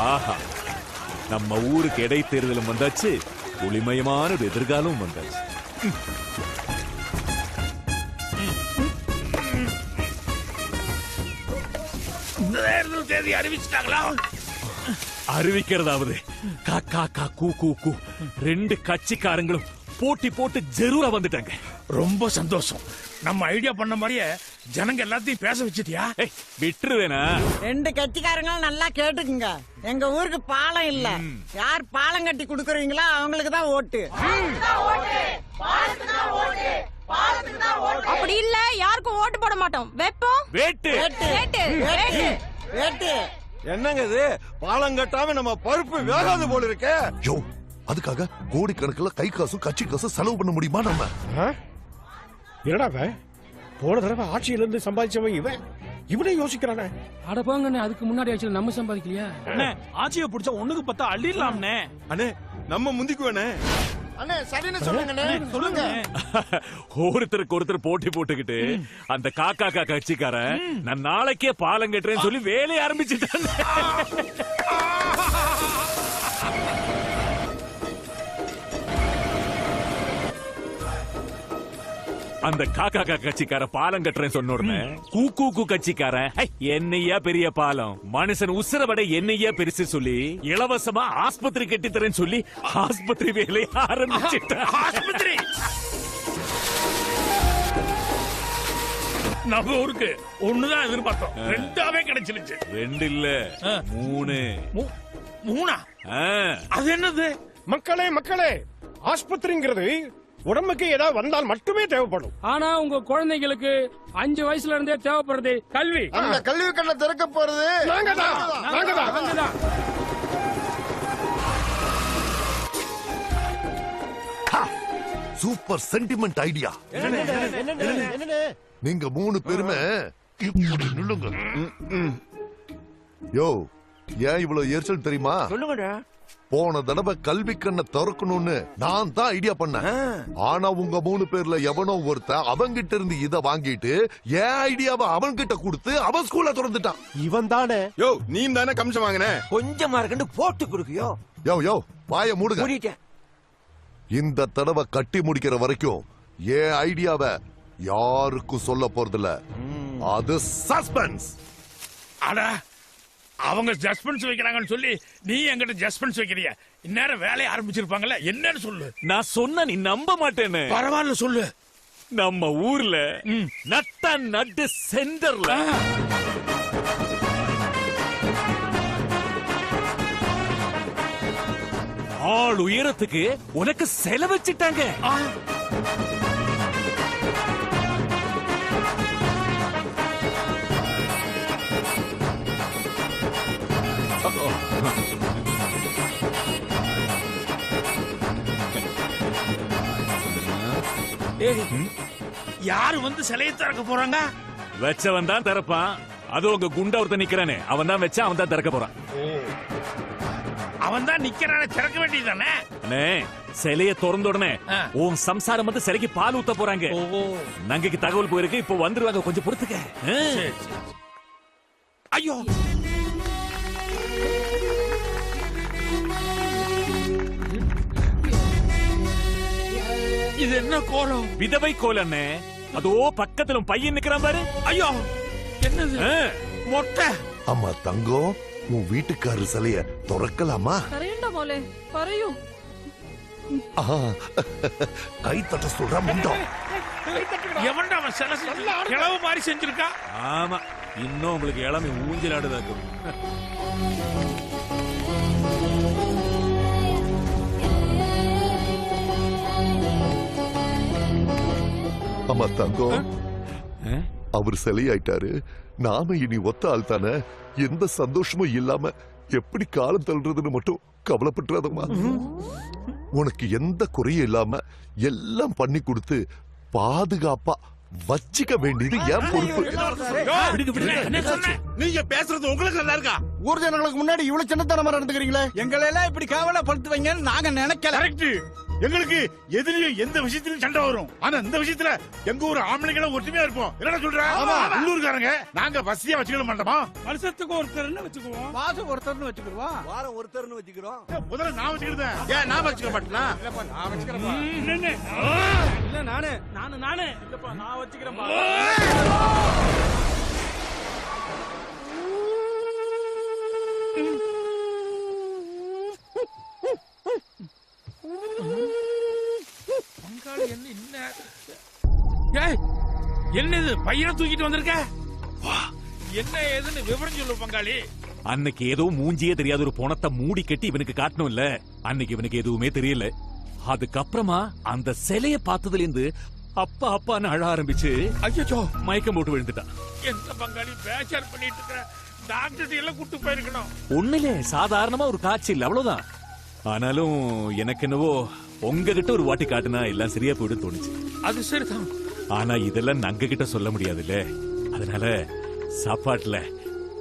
ஆஹா, நம்ம ஊருக்கு இடைத்தேர்தலும் வந்தாச்சு, ஒளிமயமான ஒரு எதிர்காலம் வந்தாச்சு. தேர்தல் தேதி அறிவிச்சிட்டாங்களா? அறிவிக்கிறதாவது காக்கா கா கூ கூ கூ ரெண்டு கட்சிக்காரங்களும் போட்டி போட்டு ஜெரூரா வந்துட்டாங்க. ரொம்ப சந்தோஷம். நம்ம ஐடியா பண்ண மாதிரியே ஜனங்க எல்லாத்தையும் பேச வச்சிட்டியா? விட்டுருவேனா? ரெண்டு கட்சிக்காரங்களும் நல்லா கேட்டுக்குங்க. எங்க ஊருக்கு பாலம் இல்ல. யார் பாலம் கட்டி குடுக்குறீங்களோ அவங்களுக்கு தான் ஓட்டு. அப்படி இல்ல யாருக்கும் ஓட்டு போட மாட்டோம். வெப்பம் வேட்டு வேட்டு வேட்டு வேட்டு. என்னங்க இது? பாலம் கட்டாம நம்ம பருப்பு வேகாது போல இருக்கே. யோ, அதுக்காக கோடிக்கணக்கில் கை காசு கட்சி காசு செலவு பண்ண முடியுமா நம்ம? என்னடா போன தடவை ஆட்சியில இருந்து சம்பாதிச்சவன் இவனே யோசிக்கிறானே. அட போங்கண்ணே, அதுக்கு முன்னாடி ஆட்சியில நம்ம சம்பாதிக்கலையா? அண்ணே, ஆட்சியை பிடிச்சா ஒண்ணுக்கு 10 அள்ளிடலாம்னே. அண்ணே, நம்ம முந்திக்குவேனே. அண்ணே சரின்னு சொல்லுங்கண்ணே, சொல்லுங்க. ஒருத்தருக்கு ஒருத்தர் போட்டி போட்டுக்கிட்டு அந்த காக்கா கா கட்சிக்காரன் நான் நாளைக்கே பாலம் கட்டுறேன்னு சொல்லி வேலையை ஆரம்பிச்சுட்டான். அந்த காக்கா கா கட்சிக்கார பாலம் கட்டுறேன்னு சொன்ன உடனே கூ கட்சிக்காரன் என்னையா பெரிய பாலம், மனுஷன் உசுரவடை என்னையா பெருசு சொல்லி இலவசமா ஆஸ்பத்திரி கட்டி தரேன்னு சொல்லி ஆஸ்பத்திரி வேலையை ஆரம்பிச்சுட்டான். ஆஸ்பத்திரி நம்ம ஊருக்கு ஒண்ணுதான் எதிர்பார்த்தோம், ரெண்டாவே கிடைச்சிருச்சு. 2 இல்ல 3. மூணா? அது என்னது? மக்களே ஆஸ்பத்திரிங்கிறது உடம்புக்கு ஏதாவது வந்தால் மட்டுமே தேவைப்படும். ஆனா உங்க குழந்தைங்களுக்கு 5 வயசுல இருந்தே தேவைப்படுறது கல்வி. அந்த கல்வி கண்ணை திறக்க போறது நாங்கதான். Super sentiment idea. நீங்க 3 பேருமே இப்படி நில்லுங்க. யோ, ஏன் இவ்வளவு எரிச்சல் தெரியுமா? சொல்லுங்கடா. போன தடவை கல்வி கண்ணை திறக்கணும்னு நான் தான் ஐடியா பண்ணேன். ஆனா உங்க 3 பேர்ல எவனோ ஒருத்த அவங்கிட்ட இருந்து இத வாங்கிட்டு என் ஐடியாவை அவன் கிட்ட கொடுத்து அவன் ஸ்கூல்ல திறந்துட்டான். இவன் தானே. யோ, நீ தானே கமிஷன் வாங்கின. கொஞ்சமா இருக்கண்டு போட்டு கொடுக்கியோ. யோ வாய மூடுங்க. இந்த தடவை கட்டி முடிக்கிற வரைக்கும் என் ஐடியாவை யாருக்கும் சொல்ல போறதில்ல. அது சஸ்பென்ஸ். அட, அவங்க ஜஸ்பென்ஸ் வைக்கிறாங்கன்னு சொல்லி நீ எங்கிட்ட ஜஸ்பென்ஸ் வைக்கிறிய? இந்நேரம் வேலையை ஆரம்பிச்சிருப்பாங்கல்ல, என்னன்னு சொல்லு. நான் சொன்ன நீ நம்ப மாட்டேன்னு. பரவாயில்ல சொல்லு. நம்ம ஊர்ல நட்ட நட்டு சென்டர்ல ஆள் உயரத்துக்கு உனக்கு செலவச்சிட்டாங்க. யாரு வந்து சிலையை திறக்க போறாங்க? வச்சவன் தான் திறப்பான். அது உங்க குண்டா ஒருத்தன் நிக்கிறானே, அவன் தான் வச்சா, அவன் தான் திறக்க போறான். அவன் தான் நிக்கிறானே, திறக்க வேண்டியதானே? அண்ணே, சிலைய திறந்த உடனே உன் சம்சாரம் வந்து சிலைக்கு பால் ஊத்த போறாங்க. நங்கைக்கு தகவல் போயிருக்கு, இப்போ வந்துருவாங்க, கொஞ்சம் பொறுத்துக்க. ஐயோ, இது என்ன கோலம்? விதவை கோலண்ணே. அதோ பக்கத்துல பையன் நிக்கிறான் பாரு. ஐயோ, என்னது? மொட்டை. அம்மா தங்கம், உன் வீட்டுக்காரரு சிலைய திறக்கலாமா? கை தட்ட சொல்ற முண்டம். எவன்டா அவன் சிலை கிளவு மாதிரி செஞ்சிருக்கா? ஆமா, இன்னும் உங்களுக்கு இளமை ஊஞ்சலாடுதாக்கு. அம்மா தங்கம், அவர் சிலையாயிட்டாரு. நாம இனி ஒத்த ஆள் தானே. எந்த சந்தோஷமும் இல்லாம எப்படி காலம் தள்ளுறதுன்னு மட்டும் கவலைப்பட்டுறாதம்மா. உனக்கு எந்த குறையும் இல்லாம எல்லாம் பண்ணி கொடுத்து பாதுகாப்பா வச்சிக்க வேண்டியது என் பொறுப்பு. நீங்க பேசுறது உங்களுக்கு நல்லா இருக்கா? ஊர் ஜனங்களுக்கு முன்னாடி இவ்வளவு சின்னத்தனமா நடந்துக்கிறீங்களே. எங்களை எல்லாம் இப்படி கேவலப்படுத்துவீங்கன்னு நாங்க நினைக்கல. கரெக்ட். எங்களுக்கு எதிரியும் எந்த விஷயத்திலும் சண்டை வரும். ஆனா இந்த விஷயத்துல எங்க ஊர் ஆம்பளைங்களும் ஒற்றுமையா இருப்போம். என்ன சொல்ற? உள்ளூர்காரங்க நாங்க வசதியா வச்சுக்க மாட்டோமா? வருஷத்துக்கு ஒருத்தர்னு வச்சுக்குவோம். மாசம் ஒருத்தர்னு வச்சுக்கிறோம். வாரம் ஒருத்தர்னு வச்சுக்கிறோம். முதல்ல நான் வச்சுக்கிறேன். ஏன் நான் வச்சுக்க மாட்டேனா? நான் வச்சுக்கிறேன். இல்ல நானு இல்லப்பா நான் வச்சுக்கிறேன். பங்காளி என்னது பையனை தூக்கிட்டு வந்திருக்க? என்ன ஏதுன்னு விவரம் சொல்லு பங்காளி. அன்னைக்கு ஏதோ மூஞ்சியே தெரியாத ஒரு பணத்தை மூடி கட்டி இவனுக்கு காட்டணும் இல்ல, அன்னைக்கு இவனுக்கு எதுவுமே தெரியல. அதுக்கப்புறமா அந்த சிலைய பார்த்ததுல இருந்து அப்பா அப்பான்னு அழ ஆரம்பிச்சு ஐயோ மயக்கம் போட்டு விழுந்துட்டான். எந்த பங்காளி பேச்சர் பண்ணிட்டு இருக்க? டாக்டர் எல்லாம் கூட்டு போயிருக்கணும். ஒண்ணுல சாதாரணமா ஒரு காய்ச்சல் அவ்வளவுதான். ஆனாலும் எனக்கு என்னவோ உங்ககிட்ட ஒரு வாட்டி காட்டுனா எல்லாம் சரியா போயிடும் தோணுச்சு. அது சரிதான். ஆனா இதெல்லாம் நங்க கிட்ட சொல்ல முடியாதுல்ல, அதனால சாப்பாட்டுல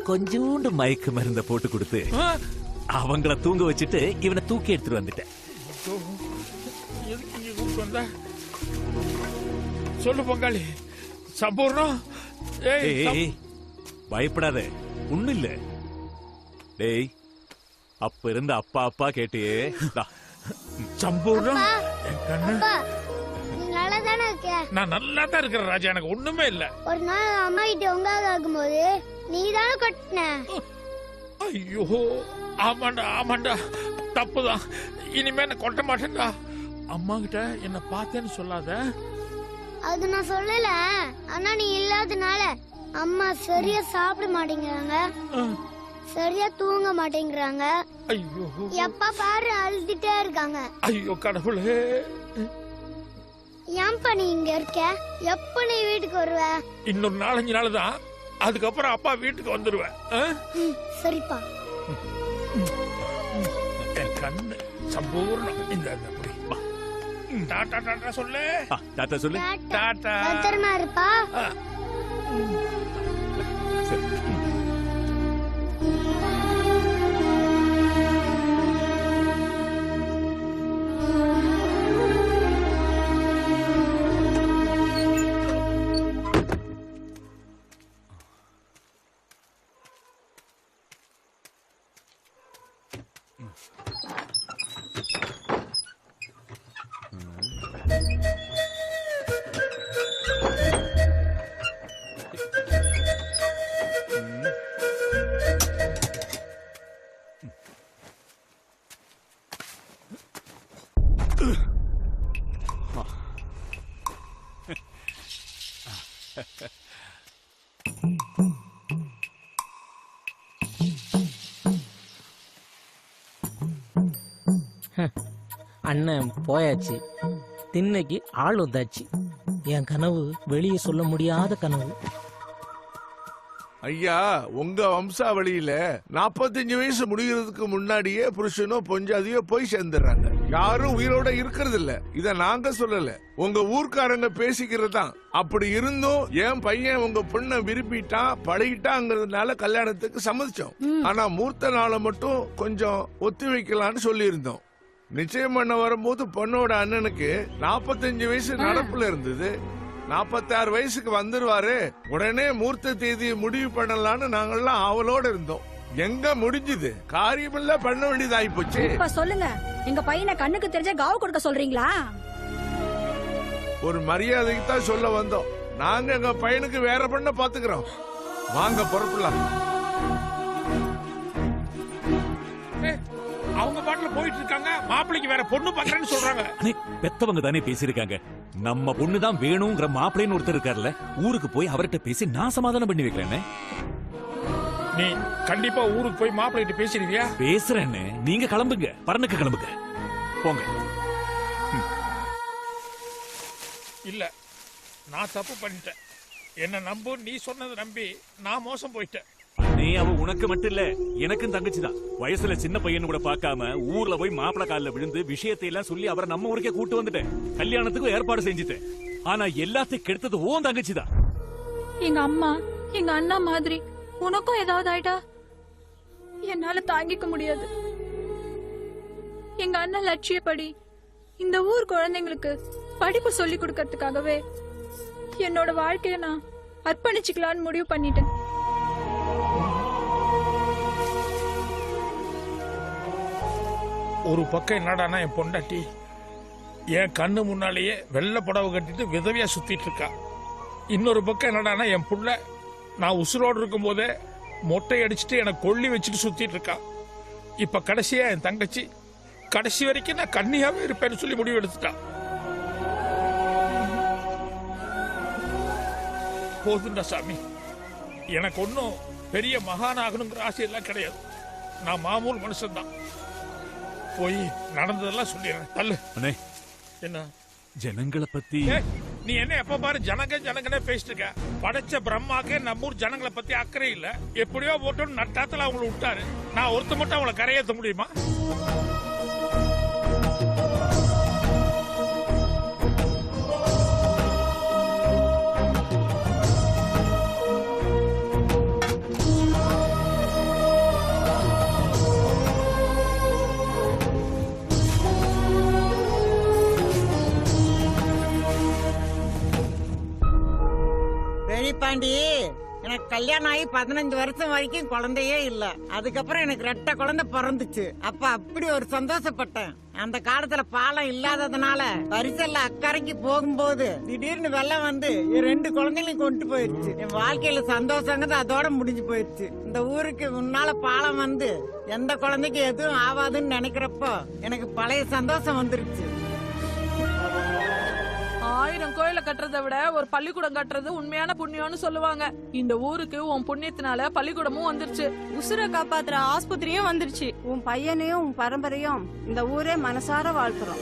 கொஞ்சோண்டு மயக்க மருந்த போட்டு கொடுத்து அவங்கள தூங்க வச்சுட்டு இவனை தூக்கி எடுத்துட்டு வந்துட்டேன். எதுக்கு இங்க கூப்பிட்டு வந்த? சொல்லு பங்காளி. சம்பூர்ணம். ஏய், பயப்படாத, ஒண்ணு இல்ல. டேய், அப்ப இருந்த அப்பா அப்பா கேட்டியே, சம்பூர்ணம். நல்லா தானே இருக்க? நான் நல்லா தான் இருக்கிறேன் ராஜா, எனக்கு ஒண்ணுமே இல்ல. ஒரு நாள் அம்மா கிட்ட உங்காக ஆகும்போது நீ தானே கட்டின. ஐயோ ஆமாண்டா தப்புதான். இனிமே நான் கொட்ட மாட்டேன்டா. அம்மா கிட்ட என்ன பார்த்தேன்னு சொல்லாத. அது நான் சொல்லல. ஆனா நீ இல்லாதனால அம்மா சரியா சாப்பிட மாட்டேங்கிறாங்க, சரியா தூங்க மாட்டேங்கிறாங்க. ஐயோ எப்ப பாரு அழுதுட்டே இருக்காங்க. ஐயோ கடவுளே. ஏன்பா நீ இங்க இருக்க? எப்ப நீ வீட்டுக்கு வருவ? இன்னொரு 4-5 நாள் தான், அதுக்கப்புறம் அப்பா வீட்டுக்கு வந்துருவேன். சரிப்பா. என் கண்ணு சம்பூர்ணம். இந்த புடி. டாடா டாடா சொல்லு. தாத்தா சொல்லு. டாடா. பத்திரமா இருப்பா. சரி. அண்ணன் போயாச்சு, திண்ணைக்கு ஆள் வந்தாச்சு. என் கனவு வெளியே சொல்ல முடியாத கனவு. ஐயா, உங்க வம்சாவளியில 45 வயசு முடிகிறதுக்கு முன்னாடியே புருஷனோ பொஞ்சாதியோ போய் சேர்ந்துடுறாங்க. யாரும் உயிரோட இருக்கிறது இல்ல. இத நாங்க சொல்லல, உங்க ஊர்க்காரங்க பேசிக்கிறதான். அப்படி இருந்தும் என் பையன் உங்க பொண்ணை விரும்பிட்டான், பழகிட்டாங்கிறதுனால கல்யாணத்துக்கு சம்மதிச்சோம். ஆனா மூர்த்த நாளை மட்டும் கொஞ்சம் ஒத்தி வைக்கலாம்னு சொல்லி இருந்தோம். நிச்சயம் பண்ண வரும்போது பொண்ணோட அண்ணனுக்கு 45 வயசு நடப்புல இருந்தது. 46 வயசுக்கு வந்துருவாரு, உடனே மூர்த்த தேதியை முடிவு பண்ணலாம்னு நாங்கெல்லாம் ஆவலோட இருந்தோம். எங்க முடிஞ்சது? காரியமெல்லாம் பண்ண வேண்டியதாயி போச்சு. இப்ப சொல்லுங்க, எங்க பையனை கண்ணுக்கு தெரிஞ்ச காவு கொடுக்க சொல்றீங்களா? ஒரு மரியாதைக்கு தான் சொல்ல வந்தோம். நாங்க எங்க பையனுக்கு வேற பண்ண பாத்துக்கிறோம். வாங்க பொறுப்புலாம். அவங்க பாட்டுல போயிட்டு இருக்காங்க, மாப்பிள்ளைக்கு வேற பொண்ணு பாக்குறேன்னு சொல்றாங்க. பெத்தவங்க தானே பேசிருக்காங்க. நம்ம பொண்ணு தான் வேணுங்கிற மாப்பிள்ளைன்னு ஒருத்தர் இருக்காருல்ல, ஊருக்கு போய் அவர்கிட்ட பேசி நான் சமாதானம் பண்ணி வைக்கிறேன்னு. நீ கண்டிப்பா ஊருக்கு போய் மாப்பிள்ளைகிட்ட பேசிருவியா? பேசுறேன்னு. நீங்க கிளம்புங்க, பரனுக்கு கிளம்புங்க, போங்க. இல்ல, நான் தப்பு பண்ணிட்டேன். என்ன நம்பு, நீ சொன்னதை நம்பி நான் மோசம் போயிட்டேன். அண்ணே, அவ உனக்கு மட்டும் இல்ல, எனக்கும் தங்கச்சிதான். வயசுல சின்ன பையன் கூட பார்க்காம ஊர்ல போய் மாப்பிள காலில் விழுந்து விஷயத்தை எல்லாம் சொல்லி அவரை நம்ம ஊருக்கே கூட்டு வந்துட்டேன். கல்யாணத்துக்கும் ஏற்பாடு செஞ்சுட்டேன். ஆனா எல்லாத்தையும் கெடுத்தது ஓன் தங்கச்சிதான். எங்க அம்மா எங்க அண்ணா மாதிரி உனக்கும் ஏதாவது ஆயிட்டா என்னால தாங்கிக்க முடியாது. எங்க அண்ணன் லட்சியப்படி இந்த ஊர் குழந்தைங்களுக்கு படிப்பு சொல்லி கொடுக்கறதுக்காகவே என்னோட வாழ்க்கைய நான் அர்ப்பணிச்சுக்கலான்னு முடிவு பண்ணிட்டேன். ஒரு பக்கம் என்னடானா என் பொண்டாட்டி என் கண்ணு முன்னாலேயே வெள்ளை புடவை கட்டிட்டு விதவையா சுத்திட்டு இருக்கா. இன்னொரு பக்கம் என்னடானா என் புள்ள நான் உசுரோடு இருக்கும் போதே மொட்டை அடிச்சுட்டு எனக்கு கொள்ளி வச்சுட்டு சுத்திட்டு இருக்கா. இப்ப கடைசியா என் தங்கச்சி கடைசி வரைக்கும் நான் கன்னியாவே இருப்பேன்னு சொல்லி முடிவு எடுத்துட்டா. போதுண்டா சாமி, எனக்கு ஒன்னும் பெரிய மகான் ஆகணுங்கிற ஆசையெல்லாம் கிடையாது. நான் மாமூல் மனுஷன்தான். போய் நடந்ததெல்லாம் சொல்லிடுறேன். தள்ளு. அண்ணே, என்ன ஜனங்களை பத்தி நீ என்ன எப்ப பாரு ஜனங்கனே பேசிட்டு இருக்க? படைச்ச பிரம்மாக்கே நம்மூர் ஜனங்களை பத்தி அக்கறை இல்ல. எப்படியோ போட்டு நட்டாத்துல அவங்களை விட்டாரு. நான் ஒருத்த மட்டும் அவங்களை கரையேற்ற முடியுமா? பெரியப்பாண்டி, எனக்கு கல்யாணம் ஆகி 15 வருஷம் வரைக்கும் குழந்தையே இல்ல. அதுக்கப்புறம் எனக்கு 2 குழந்தை பிறந்துச்சு. அப்ப அப்படி ஒரு சந்தோஷப்பட்டேன். அந்த காலத்துல பாலம் இல்லாததுனால பரிசல்ல அக்கறைக்கு போகும்போது திடீர்னு வெள்ளம் வந்து என் 2 குழந்தைகளையும் கொண்டு போயிருச்சு. என் வாழ்க்கையில சந்தோஷங்கிறது அதோட முடிஞ்சு போயிருச்சு. இந்த ஊருக்கு முன்னால பாலம் வந்து எந்த குழந்தைக்கு எதுவும் ஆகாதுன்னு நினைக்கிறப்போ எனக்கு பழைய சந்தோஷம் வந்துருச்சு. 1000 கோயில கட்டுறதை விட ஒரு பள்ளிக்கூடம் கட்டுறது உண்மையான புண்ணியம்னு சொல்லுவாங்க. இந்த ஊருக்கு உன் புண்ணியத்தினால பள்ளிக்கூடமும் வந்துருச்சு. உசுரை காப்பாத்துற ஆஸ்பத்திரியும் வந்துருச்சு. உன் பையனையும் உன் பரம்பரையும் இந்த ஊரே மனசார வாழ்த்துறோம்.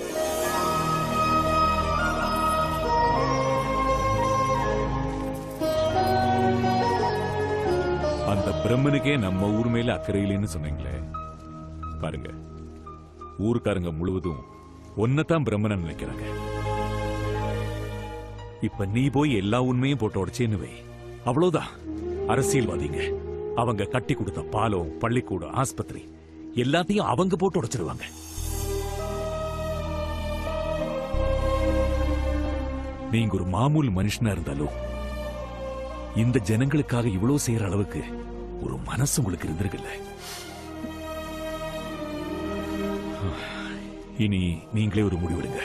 அந்த பிரம்மனுக்கே நம்ம ஊர் மேல அக்கறை இல்லைன்னு சொன்னீங்களே, பாருங்க, ஊருக்காரங்க முழுவதும் ஒன்னதான் பிரம்மனை நினைக்கிறாங்க. இப்ப நீ போய் எல்லா உண்மையும் போட்டு உடச்சேன்னு வை, அவ்வளவுதான். அரசியல்வாதிங்க அவங்க கட்டி கொடுத்த பாலம், பள்ளிக்கூடம், ஆஸ்பத்திரி எல்லாத்தையும் அவங்க போட்டு உடைச்சிருவாங்க. நீங்க ஒரு மாமூல் மனுஷனா இருந்தாலும் இந்த ஜனங்களுக்காக இவ்வளவு செய்யற அளவுக்கு ஒரு மனசு உங்களுக்கு இருந்திருக்குல்ல. இனி நீங்களே ஒரு முடிவெடுங்க.